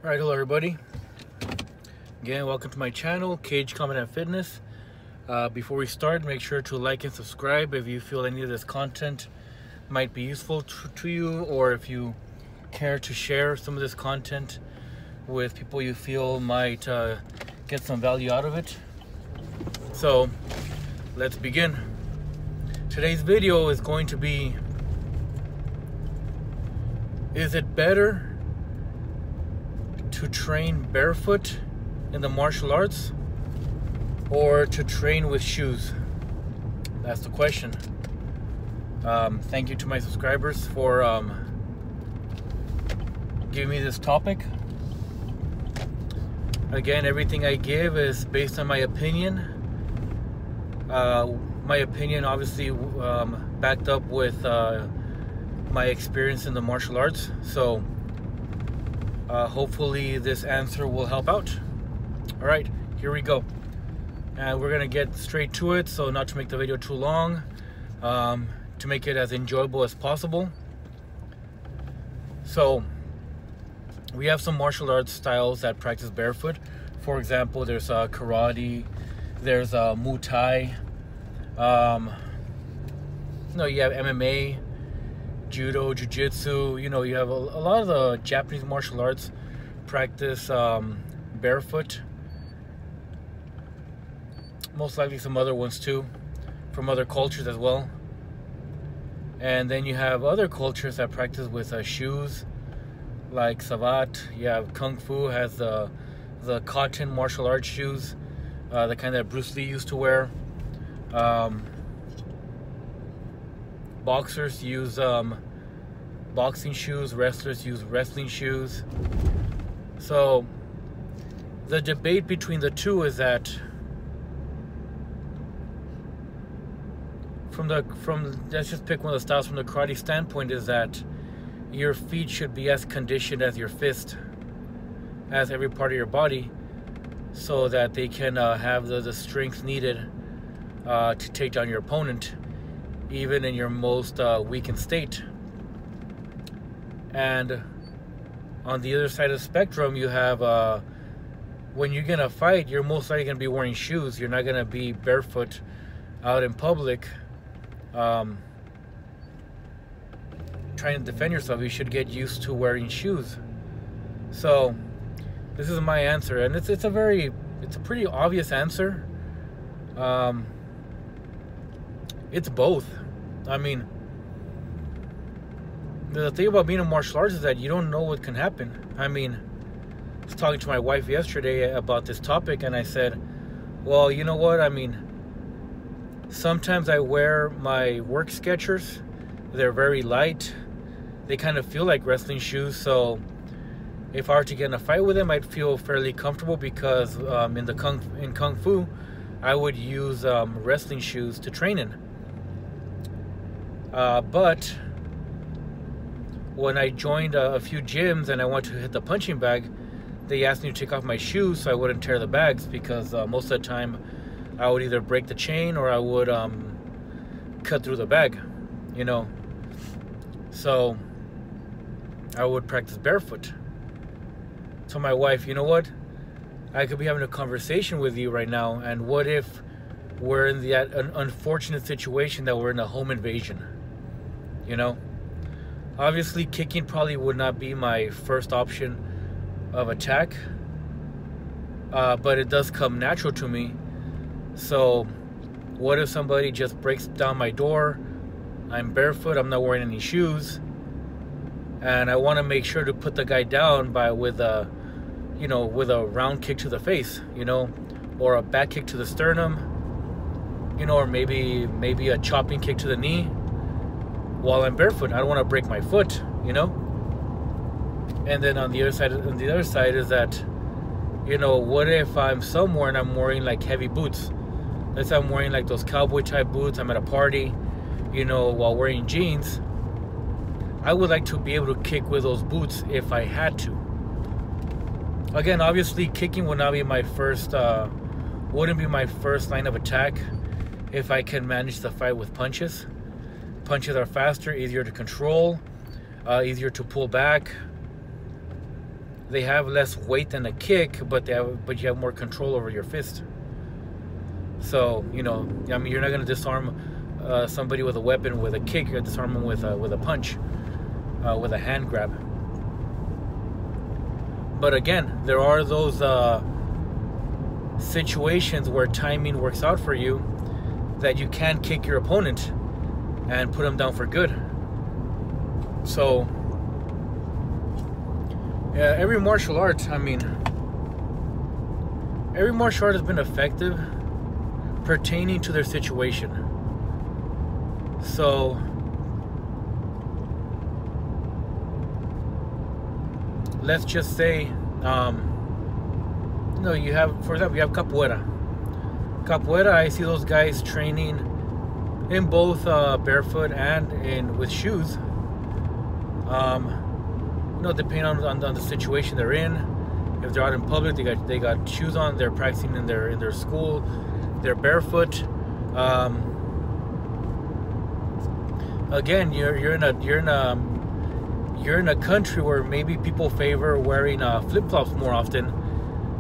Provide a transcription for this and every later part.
All right, hello everybody. Again, welcome to my channel, Cage Combat and Fitness. Before we start, make sure to like and subscribe if you feel any of this content might be useful to you, or if you care to share some of this content with people you feel might get some value out of it. So, let's begin. Today's video is going to be, is it better to train barefoot in the martial arts or to train with shoes? That's the question. Thank you to my subscribers for giving me this topic. Again, everything I give is based on my opinion. My opinion obviously backed up with my experience in the martial arts. So hopefully this answer will help out. All right, here we go. And we're gonna get straight to it, so not to make the video too long, to make it as enjoyable as possible. So we have some martial arts styles that practice barefoot. For example, there's karate, there's Muay Thai, you have MMA, judo, jiu-jitsu. You have a lot of the Japanese martial arts practice barefoot. Most likely some other ones too, from other cultures as well. And then you have other cultures that practice with shoes, like Savat. You have Kung Fu has the cotton martial arts shoes, the kind that Bruce Lee used to wear. Boxers use boxing shoes, wrestlers use wrestling shoes. So the debate between the two is that let's just pick one of the styles from the karate standpoint, is that your feet should be as conditioned as your fist, as every part of your body, so that they can have the strength needed to take down your opponent, even in your most weakened state. And on the other side of the spectrum, you have when you're gonna fight, you're most likely gonna be wearing shoes. You're not gonna be barefoot out in public trying to defend yourself. You should get used to wearing shoes. So this is my answer, and it's a pretty obvious answer. It's both. I mean, the thing about being a martial artist is that you don't know what can happen. I mean, I was talking to my wife yesterday about this topic, and I said, well, you know what? I mean, sometimes I wear my work Skechers. They're very light. They kind of feel like wrestling shoes. So if I were to get in a fight with them, I'd feel fairly comfortable, because in Kung Fu, I would use wrestling shoes to train in. But when I joined a few gyms and I wanted to hit the punching bag, they asked me to take off my shoes so I wouldn't tear the bags, because most of the time I would either break the chain or I would cut through the bag, So I would practice barefoot. So my wife, you know what? I could be having a conversation with you right now, and what if we're in an unfortunate situation that we're in a home invasion? Obviously kicking probably would not be my first option of attack, but it does come natural to me. So what if somebody just breaks down my door? I'm barefoot, I'm not wearing any shoes, and I want to make sure to put the guy down with a round kick to the face, or a back kick to the sternum, or maybe a chopping kick to the knee while I'm barefoot. I don't want to break my foot, And then on the other side is that, what if I'm somewhere and I'm wearing like heavy boots? Let's say I'm wearing like those cowboy type boots. I'm at a party, while wearing jeans. I would like to be able to kick with those boots if I had to. Again, obviously kicking would not be my first, wouldn't be my first line of attack if I can manage the fight with punches. Punches are faster, easier to control, easier to pull back. they have less weight than a kick, but you have more control over your fist. So, you know, I mean, you're not going to disarm somebody with a weapon with a kick. You're going to disarm them with a punch, with a hand grab. But again, there are those situations where timing works out for you, that you can kick your opponent and put them down for good. So every martial art, I mean, every martial art has been effective pertaining to their situation. So let's just say, you know, you have, for example, you have capoeira. Capoeira, I see those guys training in both barefoot and with shoes. You know, depending on the situation they're in. If they're out in public, they got shoes on. They're practicing in their school. They're barefoot. Again, you're in a country where maybe people favor wearing flip flops more often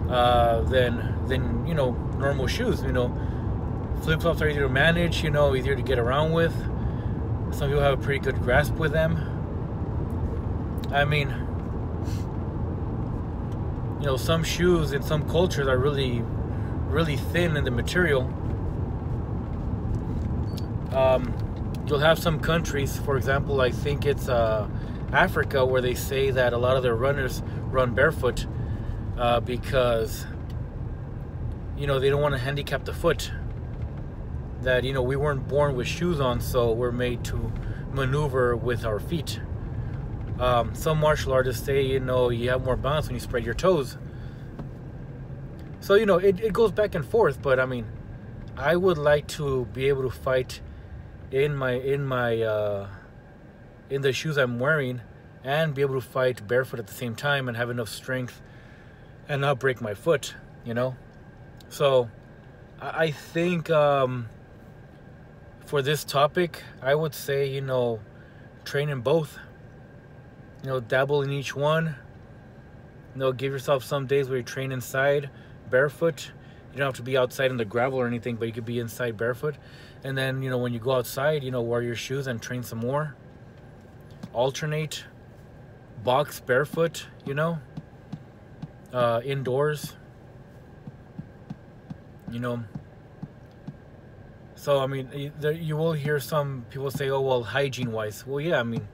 than you know, normal shoes. You know, flip flops are easier to manage. You know, easier to get around with. Some people have a pretty good grasp with them. I mean, you know, some shoes in some cultures are really, really thin in the material. You'll have some countries, for example, I think it's Africa, where they say that a lot of their runners run barefoot because, you know, they don't want to handicap the foot. That, you know, we weren't born with shoes on, so we're made to maneuver with our feet. Some martial artists say, you know, you have more balance when you spread your toes. So, you know, it goes back and forth. But I mean, I would like to be able to fight in the shoes I'm wearing, and be able to fight barefoot at the same time, and have enough strength and not break my foot, you know. So I think for this topic, I would say, you know, train in both. You know, dabble in each one. You know, give yourself some days where you train inside barefoot. You don't have to be outside in the gravel or anything, but you could be inside barefoot. And then, you know, when you go outside, you know, wear your shoes and train some more. Alternate. Box barefoot, you know. Indoors. You know. So, I mean, you will hear some people say, oh, well, hygiene-wise. Well, yeah, I mean,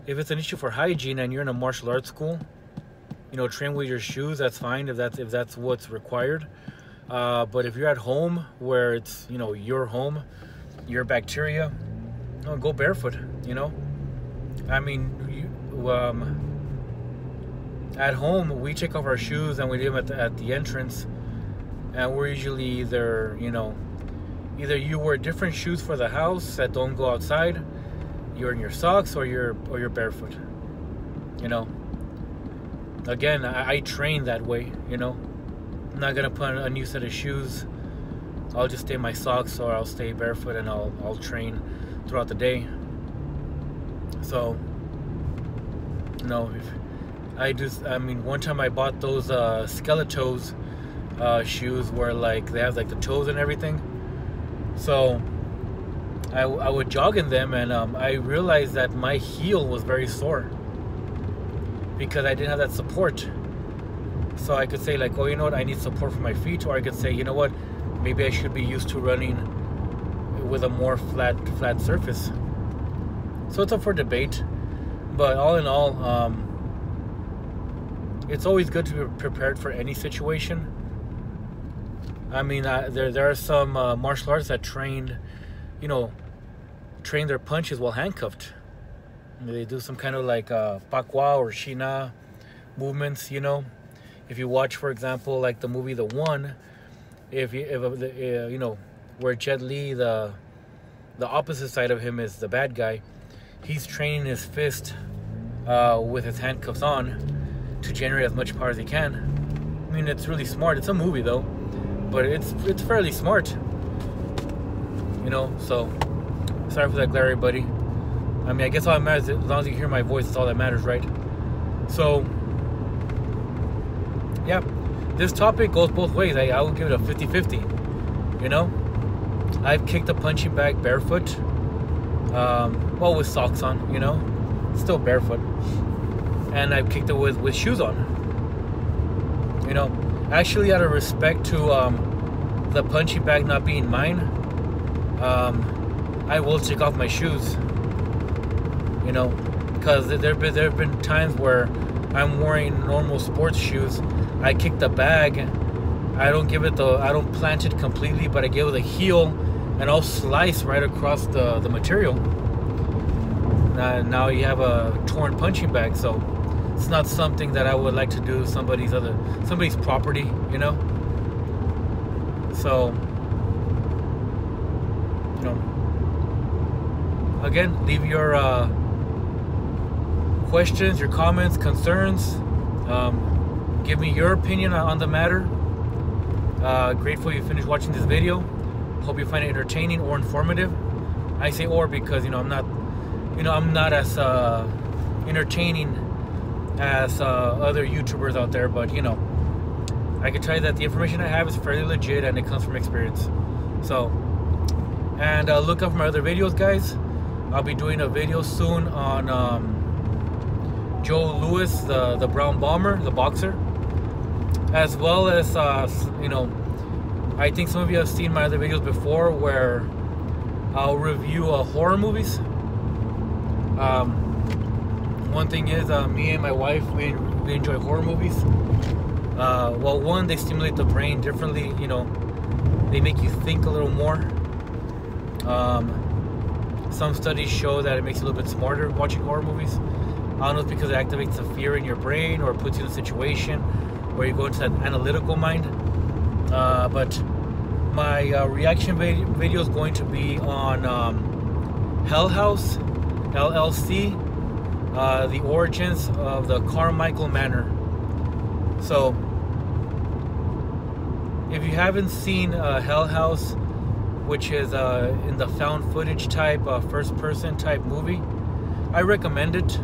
if it's an issue for hygiene and you're in a martial arts school, you know, train with your shoes, that's fine if that's what's required. But if you're at home, where it's, you know, your home, your bacteria, you know, go barefoot, you know. I mean, at home, we take off our shoes and we leave them at the entrance. And we're usually either you wear different shoes for the house that don't go outside. You're in your socks, or you're barefoot, you know. Again, I train that way, you know. I'm not gonna put a new set of shoes. I'll just stay in my socks, or I'll stay barefoot, and I'll train throughout the day. So, you know, I mean, one time I bought those Skeletos shoes where, like, they have like the toes and everything. So I would jog in them, and I realized that my heel was very sore because I didn't have that support. So I could say, like, oh, you know what, I need support for my feet. Or I could say, you know what, maybe I should be used to running with a more flat surface. So it's up for debate. But all in all, it's always good to be prepared for any situation. I mean, there are some martial arts that train their punches while handcuffed. They do some kind of like pakwa or shina movements, you know. If you watch, for example, like the movie The One, if you know, where Jet Li, the opposite side of him is the bad guy, he's training his fist with his handcuffs on to generate as much power as he can. I mean, it's really smart. It's a movie though, but it's fairly smart, you know. So sorry for that glare, buddy. I mean, I guess all that matters, as long as you hear my voice, it's all that matters, right? So yeah, this topic goes both ways. I would give it a 50-50. You know, I've kicked a punching bag barefoot, well, with socks on, you know, still barefoot, and I've kicked it with shoes on. You know, actually, out of respect to the punching bag not being mine, I will take off my shoes. You know, because there have been times where I'm wearing normal sports shoes. I kick the bag. I don't plant it completely, but I give it a heel, and I'll slice right across the material. Now you have a torn punching bag, so it's not something that I would like to do somebody's property, you know. So, you know, again, leave your questions, your comments, concerns. Give me your opinion on the matter. Grateful you finished watching this video. Hope you find it entertaining or informative. I say or because, you know, I'm not as entertaining as other YouTubers out there, but, you know, I can tell you that the information I have is fairly legit and it comes from experience. So, and look out for my other videos, guys. I'll be doing a video soon on Joe Louis, the Brown Bomber, the boxer, as well as you know, I think some of you have seen my other videos before where I'll review horror movies. One thing is, me and my wife, we enjoy horror movies. Well, one, they stimulate the brain differently. You know, they make you think a little more. Some studies show that it makes you a little bit smarter watching horror movies. I don't know if it's because it activates the fear in your brain or puts you in a situation where you go into that analytical mind. But my reaction video is going to be on Hell House, LLC, the origins of the Carmichael Manor. So, if you haven't seen Hell House, which is in the found footage type, first person type movie, I recommend it.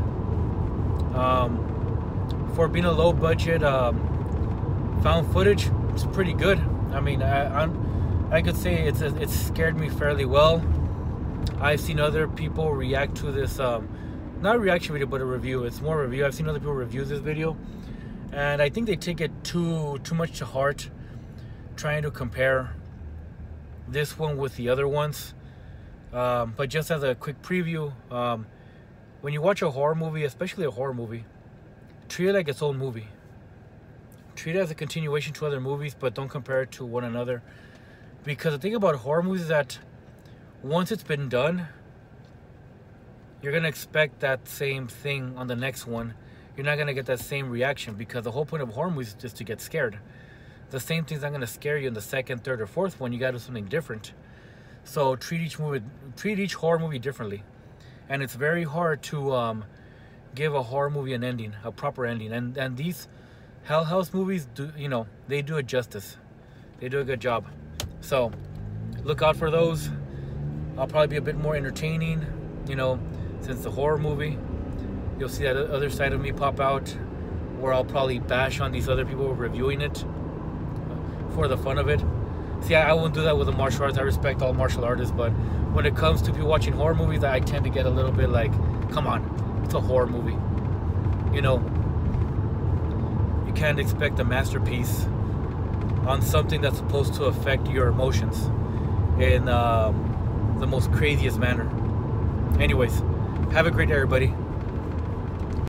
For being a low budget found footage, it's pretty good. I mean, I could say it's scared me fairly well. I've seen other people react to this, not a reaction video, but a review. It's more a review. I've seen other people review this video, and I think they take it too much to heart, trying to compare this one with the other ones. But just as a quick preview, when you watch a horror movie, especially a horror movie, treat it like its own movie. Treat it as a continuation to other movies, but don't compare it to one another. Because the thing about horror movies is that once it's been done, you're going to expect that same thing on the next one. You're not going to get that same reaction, because the whole point of horror movies is just to get scared. The same thing's not going to scare you in the second, third, or fourth one. You got to do something different. So treat each horror movie differently. And it's very hard to give a horror movie an ending, a proper ending. And these Hell House movies, they do it justice. They do a good job. So look out for those. I'll probably be a bit more entertaining, since the horror movie. You'll see that other side of me pop out, where I'll probably bash on these other people reviewing it for the fun of it. See, I won't do that with the martial arts. I respect all martial artists, but when it comes to people watching horror movies, I tend to get a little bit like, come on, it's a horror movie. You can't expect a masterpiece on something that's supposed to affect your emotions in the most craziest manner. Anyways, have a great day, everybody.